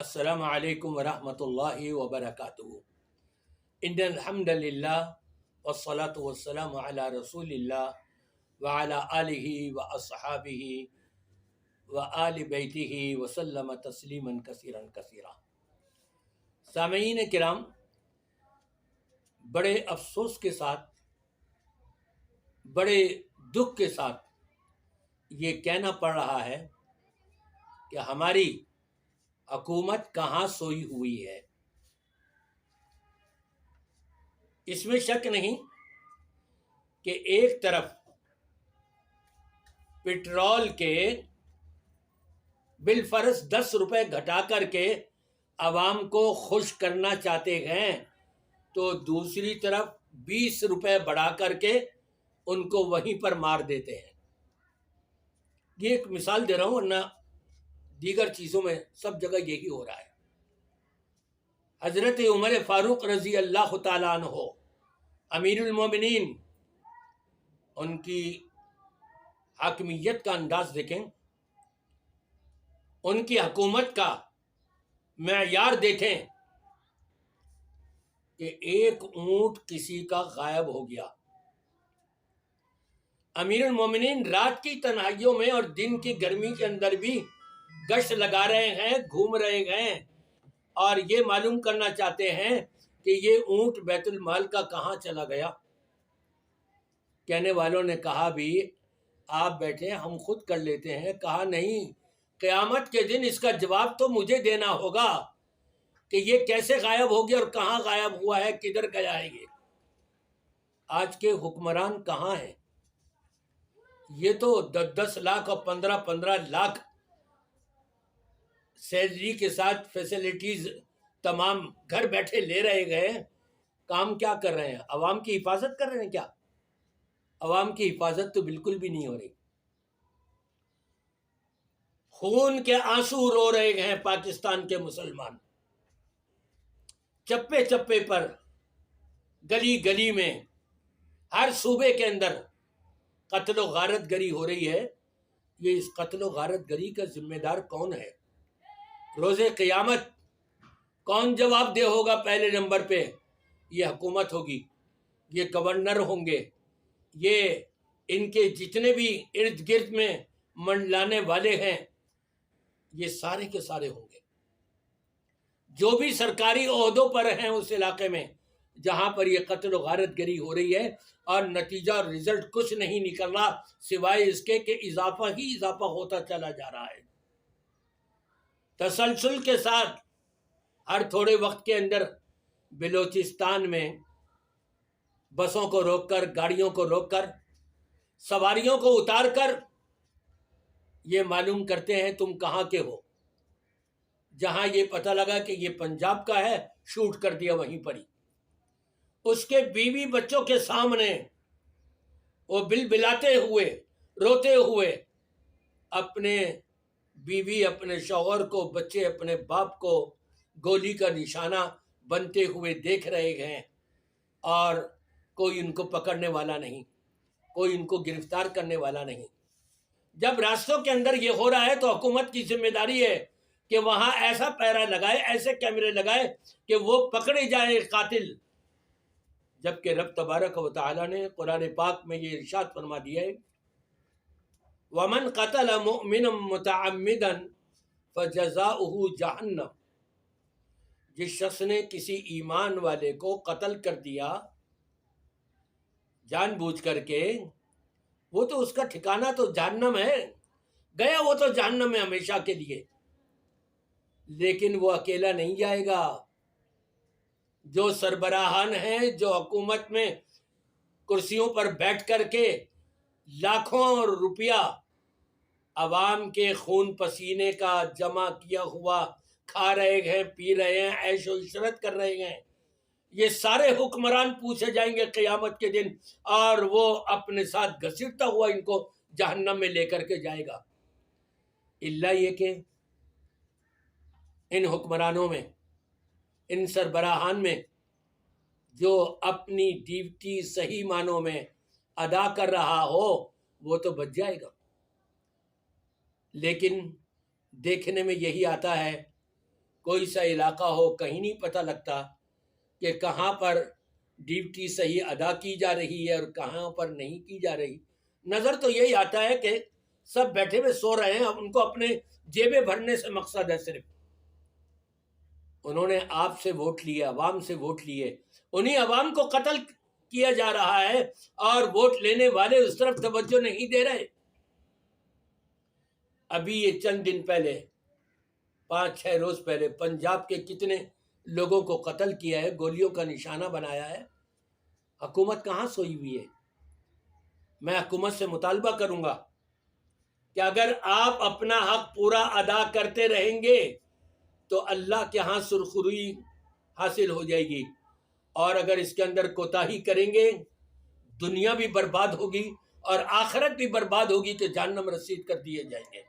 السلام علیکم ورحمۃ اللہ وبرکاتہ۔ ان الحمد للہ والصلاة والسلام علی رسول اللہ وعلی آلہ واصحابہ وآل بیتہ وسلم تسلیما کثیرا کثیرا۔ سامعین کرام، بڑے افسوس کے ساتھ، بڑے دکھ کے ساتھ یہ کہنا پڑ رہا ہے کہ ہماری حکومت کہاں سوئی ہوئی ہے۔ اس میں شک نہیں کہ ایک طرف پٹرول کے بالفرض 10 روپے گھٹا کر کے عوام کو خوش کرنا چاہتے ہیں، تو دوسری طرف 20 روپے بڑھا کر کے ان کو وہیں پر مار دیتے ہیں۔ یہ ایک مثال دے رہا ہوں، ورنہ دیگر چیزوں میں سب جگہ یہی ہو رہا ہے۔ حضرت عمر فاروق رضی اللہ تعالیٰ عنہ امیر المومنین، ان کی حاکمیت کا انداز دیکھیں، ان کی حکومت کا معیار دیکھیں کہ ایک اونٹ کسی کا غائب ہو گیا۔ امیر المومنین رات کی تنہائیوں میں اور دن کی گرمی کے اندر بھی گشت لگا رہے ہیں، گھوم رہے ہیں، اور یہ معلوم کرنا چاہتے ہیں کہ یہ اونٹ بیت المال کا کہاں چلا گیا۔ کہنے والوں نے کہا بھی آپ بیٹھے، ہم خود کر لیتے ہیں۔ کہا نہیں، قیامت کے دن اس کا جواب تو مجھے دینا ہوگا کہ یہ کیسے غائب ہو گیا اور کہاں غائب ہوا ہے، کدھر گیا ہے۔ یہ آج کے حکمران کہاں ہیں؟ یہ تو 10 لاکھ اور 15 لاکھ سیلری کے ساتھ فیسلٹیز تمام گھر بیٹھے لے رہے گئے، کام کیا کر رہے ہیں؟ عوام کی حفاظت کر رہے ہیں کیا؟ عوام کی حفاظت تو بالکل بھی نہیں ہو رہی۔ خون کے آنسو رو رہے ہیں پاکستان کے مسلمان، چپے چپے پر، گلی گلی میں، ہر صوبے کے اندر قتل و غارت گری ہو رہی ہے۔ یہ اس قتل و غارت گری کا ذمہ دار کون ہے؟ روز قیامت کون جواب دہ ہوگا؟ پہلے نمبر پہ یہ حکومت ہوگی، یہ گورنر ہوں گے، یہ ان کے جتنے بھی ارد گرد میں منڈلانے والے ہیں، یہ سارے کے سارے ہوں گے۔ جو بھی سرکاری عہدوں پر ہیں اس علاقے میں جہاں پر یہ قتل و غارت گری ہو رہی ہے، اور نتیجہ اور رزلٹ کچھ نہیں نکل رہا سوائے اس کے کہ اضافہ ہی اضافہ ہوتا چلا جا رہا ہے۔ تسلسل کے ساتھ ہر تھوڑے وقت کے اندر بلوچستان میں بسوں کو روک کر، گاڑیوں کو روک کر، سواریوں کو اتار کر یہ معلوم کرتے ہیں تم کہاں کے ہو۔ جہاں یہ پتہ لگا کہ یہ پنجاب کا ہے، شوٹ کر دیا وہیں پر ہی۔ اس کے بیوی بچوں کے سامنے وہ بلبلاتے ہوئے، روتے ہوئے اپنے بیوی، اپنے شوہر کو، بچے اپنے باپ کو گولی کا نشانہ بنتے ہوئے دیکھ رہے ہیں، اور کوئی ان کو پکڑنے والا نہیں، کوئی ان کو گرفتار کرنے والا نہیں۔ جب راستوں کے اندر یہ ہو رہا ہے تو حکومت کی ذمہ داری ہے کہ وہاں ایسا پیرا لگائے، ایسے کیمرے لگائے کہ وہ پکڑے جائیں قاتل۔ جبکہ رب تبارک و تعالیٰ نے قرآن پاک میں یہ ارشاد فرما دیا ہے، وَمَنْ قَتَلَ مُؤْمِنًا مُتَعَمِّدًا فَجَزَاؤُهُ جَهَنَّمُ۔ جس شخص نے کسی ایمان والے کو قتل کر دیا جان بوجھ کر کے، وہ تو اس کا ٹھکانہ تو جہنم ہے، گیا وہ تو جہنم میں ہمیشہ کے لیے۔ لیکن وہ اکیلا نہیں جائے گا۔ جو سربراہان ہیں، جو حکومت میں کرسیوں پر بیٹھ کر کے لاکھوں روپیہ عوام کے خون پسینے کا جمع کیا ہوا کھا رہے ہیں، پی رہے ہیں، عیش و عشرت کر رہے ہیں، یہ سارے حکمران پوچھے جائیں گے قیامت کے دن، اور وہ اپنے ساتھ گھسیٹتا ہوا ان کو جہنم میں لے کر کے جائے گا۔ الا یہ کہ ان حکمرانوں میں، ان سربراہان میں جو اپنی ڈیوٹی صحیح معنوں میں ادا کر رہا ہو وہ تو بچ جائے گا، لیکن دیکھنے میں یہی آتا ہے کوئی سا علاقہ ہو، کہیں نہیں پتہ لگتا کہ کہاں پر ڈیوٹی صحیح ادا کی جا رہی ہے اور کہاں پر نہیں کی جا رہی۔ نظر تو یہی آتا ہے کہ سب بیٹھے ہوئے سو رہے ہیں، اب ان کو اپنے جیبیں بھرنے سے مقصد ہے صرف۔ انہوں نے آپ سے ووٹ لیے، عوام سے ووٹ لیے، انہی عوام کو قتل کیا جا رہا ہے اور ووٹ لینے والے اس طرف توجہ نہیں دے رہے۔ ابھی یہ چند دن پہلے، 5-6 روز پہلے پنجاب کے کتنے لوگوں کو قتل کیا ہے، گولیوں کا نشانہ بنایا ہے۔ حکومت کہاں سوئی ہوئی ہے؟ میں حکومت سے مطالبہ کروں گا کہ اگر آپ اپنا حق پورا ادا کرتے رہیں گے تو اللہ کے ہاں سرخروئی حاصل ہو جائے گی، اور اگر اس کے اندر کوتاہی کریں گے دنیا بھی برباد ہوگی اور آخرت بھی برباد ہوگی، تو جہنم رسید کر دیے جائیں گے۔